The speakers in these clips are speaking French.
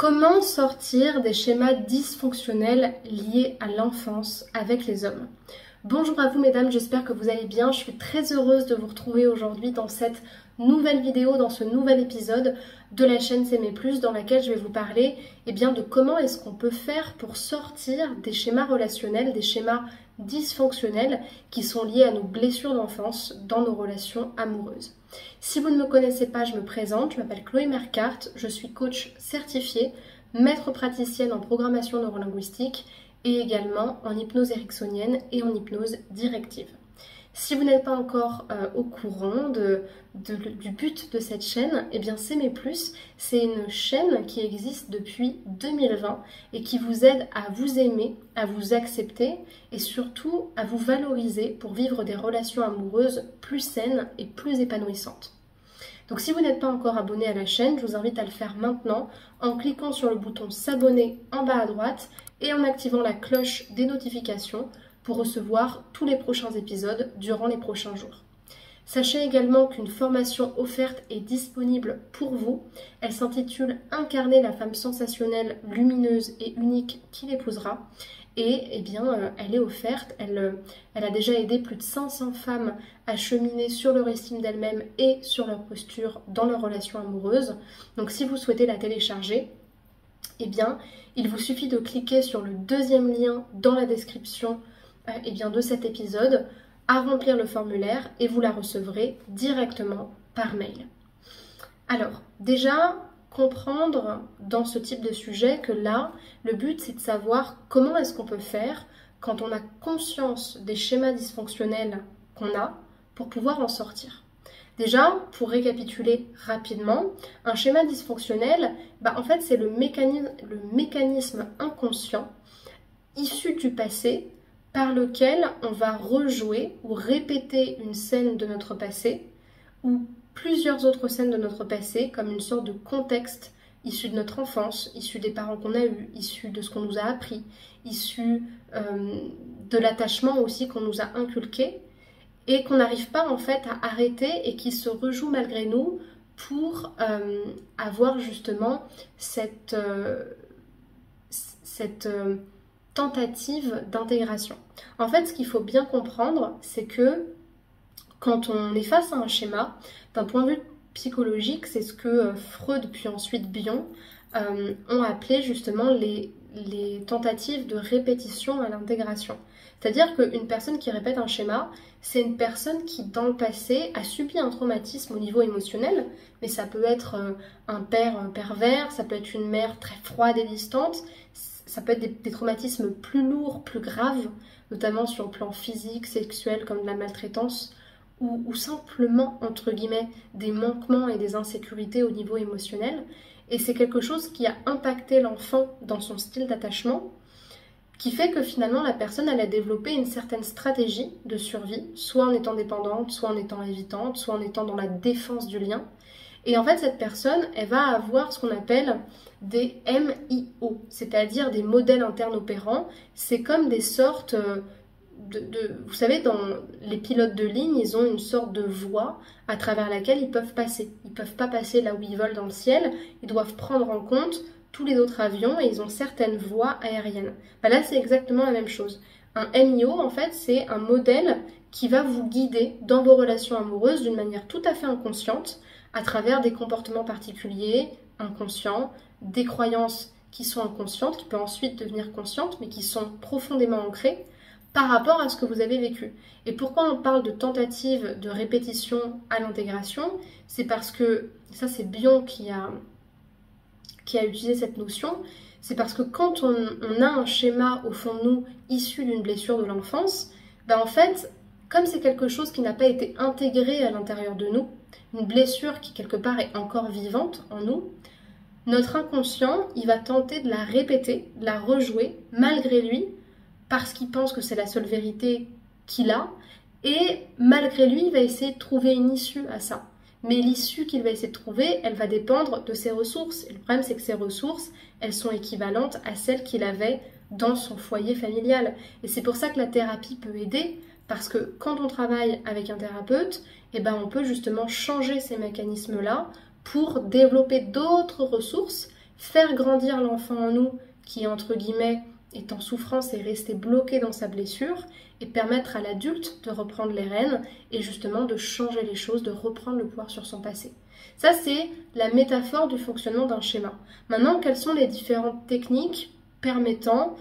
Comment sortir des schémas dysfonctionnels liés à l'enfance avec les hommes? Bonjour à vous mesdames, j'espère que vous allez bien. Je suis très heureuse de vous retrouver aujourd'hui dans cette nouvelle vidéo, dans ce nouvel épisode de la chaîne S'aimer Plus, dans laquelle je vais vous parler de comment est-ce qu'on peut faire pour sortir des schémas relationnels, des schémas dysfonctionnels qui sont liés à nos blessures d'enfance dans nos relations amoureuses. Si vous ne me connaissez pas, je me présente, je m'appelle Chloé Mercart, je suis coach certifiée, maître praticienne en programmation neurolinguistique et également en hypnose ericksonienne et en hypnose directive. Si vous n'êtes pas encore au courant du but de cette chaîne, S'aimer Plus, c'est une chaîne qui existe depuis 2020 et qui vous aide à vous aimer, à vous accepter et surtout à vous valoriser pour vivre des relations amoureuses plus saines et plus épanouissantes. Donc si vous n'êtes pas encore abonné à la chaîne, je vous invite à le faire maintenant en cliquant sur le bouton s'abonner en bas à droite et en activant la cloche des notifications pour recevoir tous les prochains épisodes durant les prochains jours. Sachez également qu'une formation offerte est disponible pour vous. Elle s'intitule « Incarner la femme sensationnelle, lumineuse et unique qui l'épousera ». Et elle est offerte, elle a déjà aidé plus de 500 femmes à cheminer sur leur estime d'elles-mêmes et sur leur posture dans leur relation amoureuse. Donc si vous souhaitez la télécharger, il vous suffit de cliquer sur le deuxième lien dans la description de cet épisode, à remplir le formulaire et vous la recevrez directement par mail. Alors, déjà, comprendre dans ce type de sujet que là, le but c'est de savoir comment est-ce qu'on peut faire quand on a conscience des schémas dysfonctionnels qu'on a pour pouvoir en sortir. Déjà, pour récapituler rapidement, un schéma dysfonctionnel, c'est le mécanisme inconscient issu du passé par lequel on va rejouer ou répéter une scène de notre passé ou plusieurs autres scènes de notre passé comme une sorte de contexte issu de notre enfance, issu des parents qu'on a eus, issu de ce qu'on nous a appris, issu de l'attachement aussi qu'on nous a inculqué et qu'on n'arrive pas en fait à arrêter et qui se rejoue malgré nous pour avoir justement cette tentative d'intégration. En fait, ce qu'il faut bien comprendre, c'est que quand on est face à un schéma, d'un point de vue psychologique, c'est ce que Freud puis ensuite Bion ont appelé justement les tentatives de répétition à l'intégration. C'est-à-dire qu'une personne qui répète un schéma, c'est une personne qui, dans le passé, a subi un traumatisme au niveau émotionnel, mais ça peut être un père pervers, ça peut être une mère très froide et distante, ça peut être des traumatismes plus lourds, plus graves, notamment sur le plan physique, sexuel, comme de la maltraitance, ou simplement, entre guillemets, des manquements et des insécurités au niveau émotionnel. Et c'est quelque chose qui a impacté l'enfant dans son style d'attachement, qui fait que finalement la personne elle a développé une certaine stratégie de survie, soit en étant dépendante, soit en étant évitante, soit en étant dans la défense du lien. Et en fait, cette personne, elle va avoir ce qu'on appelle des MIO, c'est-à-dire des modèles internes opérants. C'est comme des sortes vous savez, dans les pilotes de ligne, ils ont une sorte de voie à travers laquelle ils peuvent passer. Ils ne peuvent pas passer là où ils volent dans le ciel, ils doivent prendre en compte tous les autres avions et ils ont certaines voies aériennes. Là, c'est exactement la même chose. Un MIO, en fait, c'est un modèle qui va vous guider dans vos relations amoureuses d'une manière tout à fait inconsciente, à travers des comportements particuliers, inconscients, des croyances qui sont inconscientes, qui peuvent ensuite devenir conscientes, mais qui sont profondément ancrées par rapport à ce que vous avez vécu. Et pourquoi on parle de tentative de répétition à l'intégration? C'est parce que, ça c'est Bion qui a utilisé cette notion, c'est parce que quand on a un schéma au fond de nous issu d'une blessure de l'enfance, en fait, comme c'est quelque chose qui n'a pas été intégré à l'intérieur de nous, une blessure qui quelque part est encore vivante en nous, notre inconscient, il va tenter de la répéter, de la rejouer, malgré lui, parce qu'il pense que c'est la seule vérité qu'il a, et malgré lui, il va essayer de trouver une issue à ça. Mais l'issue qu'il va essayer de trouver, elle va dépendre de ses ressources. Et le problème, c'est que ses ressources, elles sont équivalentes à celles qu'il avait dans son foyer familial. Et c'est pour ça que la thérapie peut aider, parce que quand on travaille avec un thérapeute, on peut justement changer ces mécanismes-là pour développer d'autres ressources faire grandir l'enfant en nous qui, entre guillemets, est en souffrance et resté bloqué dans sa blessure, et permettre à l'adulte de reprendre les rênes et justement de changer les choses, de reprendre le pouvoir sur son passé. Ça, c'est la métaphore du fonctionnement d'un schéma. Maintenant, quelles sont les différentes techniques permettant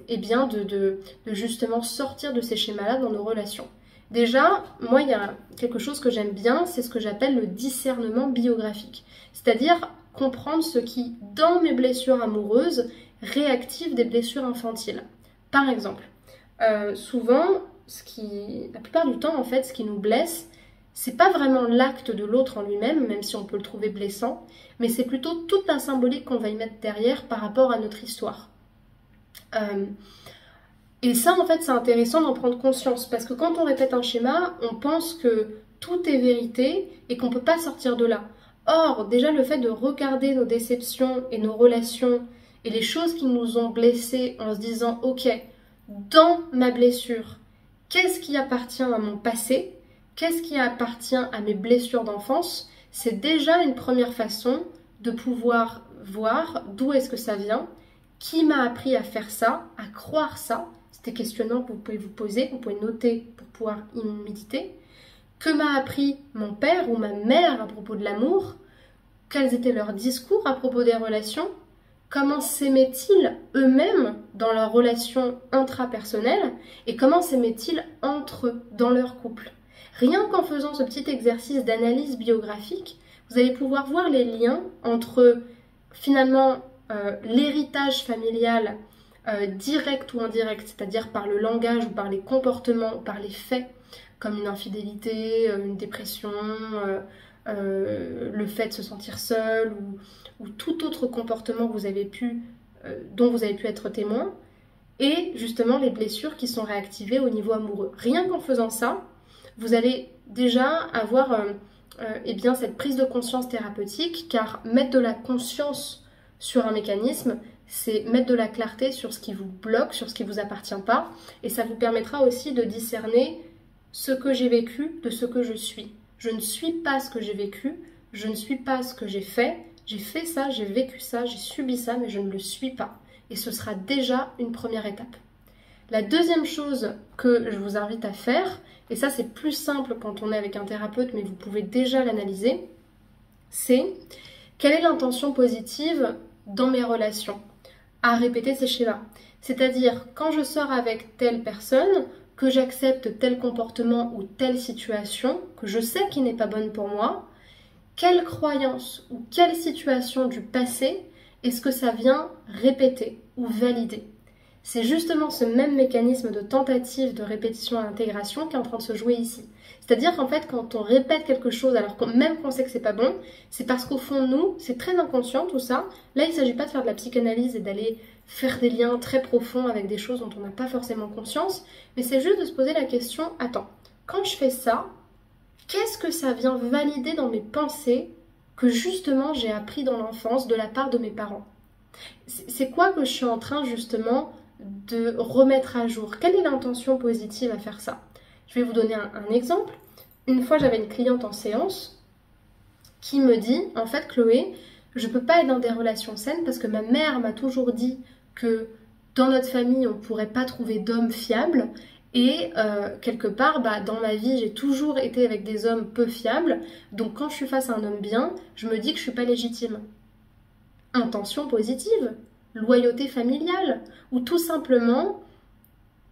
eh bien de justement sortir de ces schémas-là dans nos relations? Déjà, moi, il y a quelque chose que j'aime bien, c'est ce que j'appelle le discernement biographique. C'est-à-dire comprendre ce qui, dans mes blessures amoureuses, réactive des blessures infantiles. Par exemple, souvent, la plupart du temps, en fait, ce qui nous blesse, c'est pas vraiment l'acte de l'autre en lui-même, même si on peut le trouver blessant, mais c'est plutôt toute la symbolique qu'on va y mettre derrière par rapport à notre histoire. Et ça, en fait, c'est intéressant d'en prendre conscience, parce que quand on répète un schéma, on pense que tout est vérité et qu'on ne peut pas sortir de là. Or, déjà, le fait de regarder nos déceptions et nos relations et les choses qui nous ont blessés en se disant « Ok, dans ma blessure, qu'est-ce qui appartient à mon passé ? Qu'est-ce qui appartient à mes blessures d'enfance ?» C'est déjà une première façon de pouvoir voir d'où est-ce que ça vient, qui m'a appris à faire ça, à croire ça. C'est des questionnements que vous pouvez vous poser, vous pouvez noter pour pouvoir y méditer. Que m'a appris mon père ou ma mère à propos de l'amour? Quels étaient leurs discours à propos des relations? Comment s'aimaient-ils eux-mêmes dans leurs relations intrapersonnelles? Et comment s'aimaient-ils entre eux, dans leur couple? Rien qu'en faisant ce petit exercice d'analyse biographique, vous allez pouvoir voir les liens entre finalement l'héritage familial direct ou indirect, c'est-à-dire par le langage ou par les comportements ou par les faits, comme une infidélité, une dépression, le fait de se sentir seul ou tout autre comportement que dont vous avez pu être témoin, et justement les blessures qui sont réactivées au niveau amoureux. Rien qu'en faisant ça, vous allez déjà avoir eh bien, cette prise de conscience thérapeutique, car mettre de la conscience sur un mécanisme, c'est mettre de la clarté sur ce qui vous bloque, sur ce qui ne vous appartient pas, et ça vous permettra aussi de discerner ce que j'ai vécu de ce que je suis. Je ne suis pas ce que j'ai vécu, je ne suis pas ce que j'ai fait ça, j'ai vécu ça, j'ai subi ça, mais je ne le suis pas. Et ce sera déjà une première étape. La deuxième chose que je vous invite à faire, et ça c'est plus simple quand on est avec un thérapeute, mais vous pouvez déjà l'analyser, c'est quelle est l'intention positive dans mes relations à répéter ces schémas. C'est-à-dire, quand je sors avec telle personne, que j'accepte tel comportement ou telle situation, que je sais qui n'est pas bonne pour moi, quelle croyance ou quelle situation du passé est-ce que ça vient répéter ou valider? C'est justement ce même mécanisme de tentative de répétition à l'intégration qui est en train de se jouer ici. C'est-à-dire qu'en fait, quand on répète quelque chose, alors même qu'on sait que c'est pas bon, c'est parce qu'au fond de nous, c'est très inconscient tout ça. Là, il ne s'agit pas de faire de la psychanalyse et d'aller faire des liens très profonds avec des choses dont on n'a pas forcément conscience, mais c'est juste de se poser la question, attends, quand je fais ça, qu'est-ce que ça vient valider dans mes pensées que justement j'ai appris dans l'enfance de la part de mes parents? C'est quoi que je suis en train justement de remettre à jour? Quelle est l'intention positive à faire ça? Je vais vous donner un exemple. Une fois, j'avais une cliente en séance qui me dit, en fait, Chloé, je ne peux pas être dans des relations saines parce que ma mère m'a toujours dit que dans notre famille, on ne pourrait pas trouver d'hommes fiables. Et quelque part, dans ma vie, j'ai toujours été avec des hommes peu fiables. Donc quand je suis face à un homme bien, je me dis que je ne suis pas légitime. Intention positive, loyauté familiale, ou tout simplement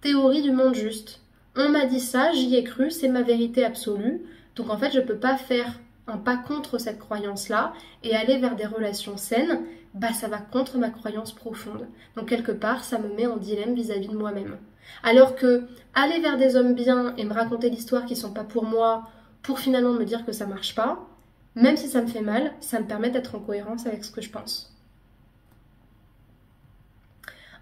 théorie du monde juste. On m'a dit ça, j'y ai cru, c'est ma vérité absolue. Donc en fait, je ne peux pas faire un pas contre cette croyance-là et aller vers des relations saines, ça va contre ma croyance profonde. Donc quelque part, ça me met en dilemme vis-à-vis de moi-même. Alors que aller vers des hommes bien et me raconter l'histoire qui ne sont pas pour moi, pour finalement me dire que ça ne marche pas, même si ça me fait mal, ça me permet d'être en cohérence avec ce que je pense.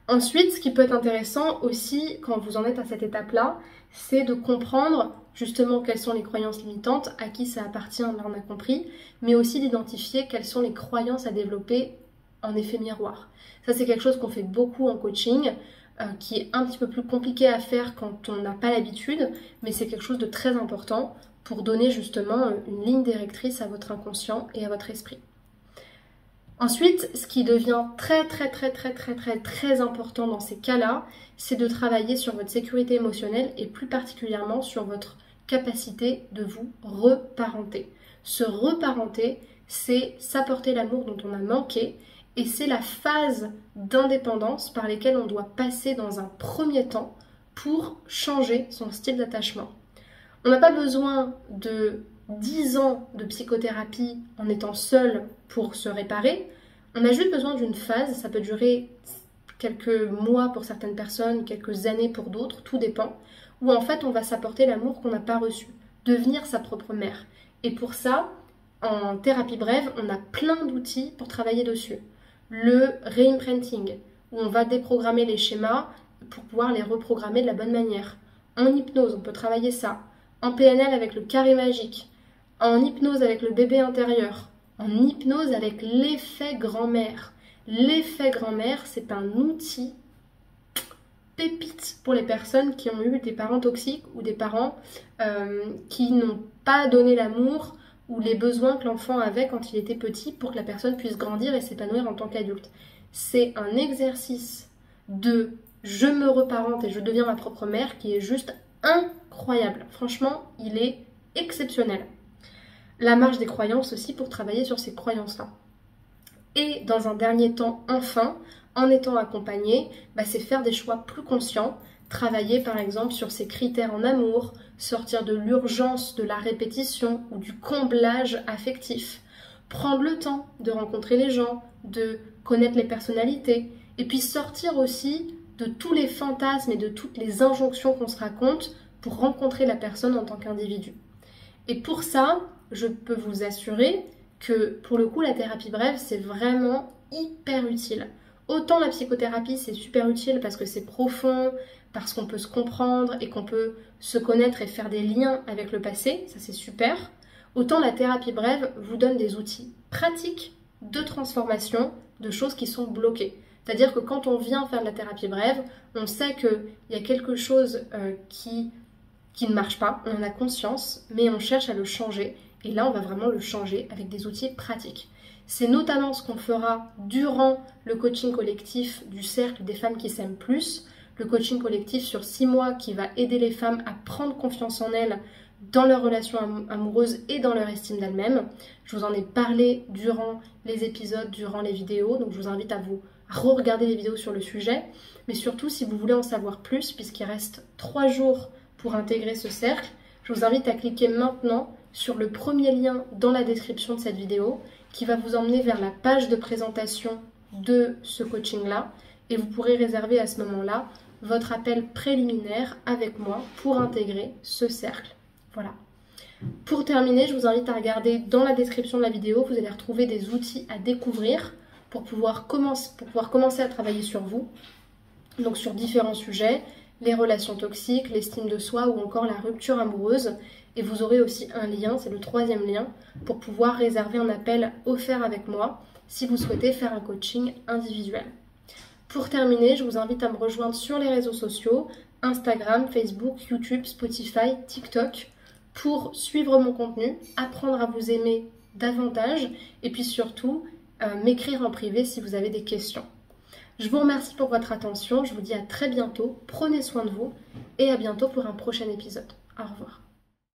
Ensuite, ce qui peut être intéressant aussi quand vous en êtes à cette étape-là, c'est de comprendre justement quelles sont les croyances limitantes, à qui ça appartient, là on a compris, mais aussi d'identifier quelles sont les croyances à développer en effet miroir. Ça c'est quelque chose qu'on fait beaucoup en coaching, qui est un petit peu plus compliqué à faire quand on n'a pas l'habitude, mais c'est quelque chose de très important pour donner justement une ligne directrice à votre inconscient et à votre esprit. Ensuite, ce qui devient très important dans ces cas-là, c'est de travailler sur votre sécurité émotionnelle et plus particulièrement sur votre capacité de vous reparenter. Se reparenter, c'est s'apporter l'amour dont on a manqué et c'est la phase d'indépendance par laquelle on doit passer dans un premier temps pour changer son style d'attachement. On n'a pas besoin de 10 ans de psychothérapie en étant seul pour se réparer. On a juste besoin d'une phase, ça peut durer quelques mois pour certaines personnes, quelques années pour d'autres, tout dépend, où en fait on va s'apporter l'amour qu'on n'a pas reçu, devenir sa propre mère. Et pour ça, en thérapie brève, on a plein d'outils pour travailler dessus. Le reimprinting, où on va déprogrammer les schémas pour pouvoir les reprogrammer de la bonne manière. En hypnose, on peut travailler ça. En PNL avec le carré magique. En hypnose avec le bébé intérieur. En hypnose avec l'effet grand-mère. L'effet grand-mère, c'est un outil pépite pour les personnes qui ont eu des parents toxiques ou des parents qui n'ont pas donné l'amour ou les besoins que l'enfant avait quand il était petit pour que la personne puisse grandir et s'épanouir en tant qu'adulte. C'est un exercice de je me reparente et je deviens ma propre mère qui est juste incroyable. Franchement, il est exceptionnel. La marche des croyances aussi pour travailler sur ces croyances-là. Et dans un dernier temps, enfin, en étant accompagné, c'est faire des choix plus conscients, travailler par exemple sur ses critères en amour, sortir de l'urgence de la répétition ou du comblage affectif, prendre le temps de rencontrer les gens, de connaître les personnalités, et puis sortir aussi de tous les fantasmes et de toutes les injonctions qu'on se raconte pour rencontrer la personne en tant qu'individu. Et pour ça, je peux vous assurer que pour le coup, la thérapie brève, c'est vraiment hyper utile. Autant la psychothérapie, c'est super utile parce que c'est profond, parce qu'on peut se comprendre et qu'on peut se connaître et faire des liens avec le passé, ça c'est super. Autant la thérapie brève vous donne des outils pratiques de transformation de choses qui sont bloquées. C'est-à-dire que quand on vient faire de la thérapie brève, on sait qu'il y a quelque chose qui ne marche pas, on en a conscience, mais on cherche à le changer. Et là, on va vraiment le changer avec des outils pratiques. C'est notamment ce qu'on fera durant le coaching collectif du Cercle des femmes qui s'aiment plus, le coaching collectif sur 6 mois qui va aider les femmes à prendre confiance en elles dans leurs relations amoureuses et dans leur estime d'elles-mêmes. Je vous en ai parlé durant les épisodes, durant les vidéos, donc je vous invite à vous re-regarder les vidéos sur le sujet, mais surtout si vous voulez en savoir plus, puisqu'il reste 3 jours pour intégrer ce cercle, je vous invite à cliquer maintenant sur le premier lien dans la description de cette vidéo qui va vous emmener vers la page de présentation de ce coaching-là et vous pourrez réserver à ce moment-là votre appel préliminaire avec moi pour intégrer ce cercle. Voilà. Pour terminer, je vous invite à regarder dans la description de la vidéo, vous allez retrouver des outils à découvrir pour pouvoir commencer à travailler sur vous, donc sur différents sujets, les relations toxiques, l'estime de soi ou encore la rupture amoureuse. Et vous aurez aussi un lien, c'est le 3e lien, pour pouvoir réserver un appel offert avec moi si vous souhaitez faire un coaching individuel. Pour terminer, je vous invite à me rejoindre sur les réseaux sociaux, Instagram, Facebook, YouTube, Spotify, TikTok, pour suivre mon contenu, apprendre à vous aimer davantage et puis surtout m'écrire en privé si vous avez des questions. Je vous remercie pour votre attention, je vous dis à très bientôt, prenez soin de vous et à bientôt pour un prochain épisode. Au revoir.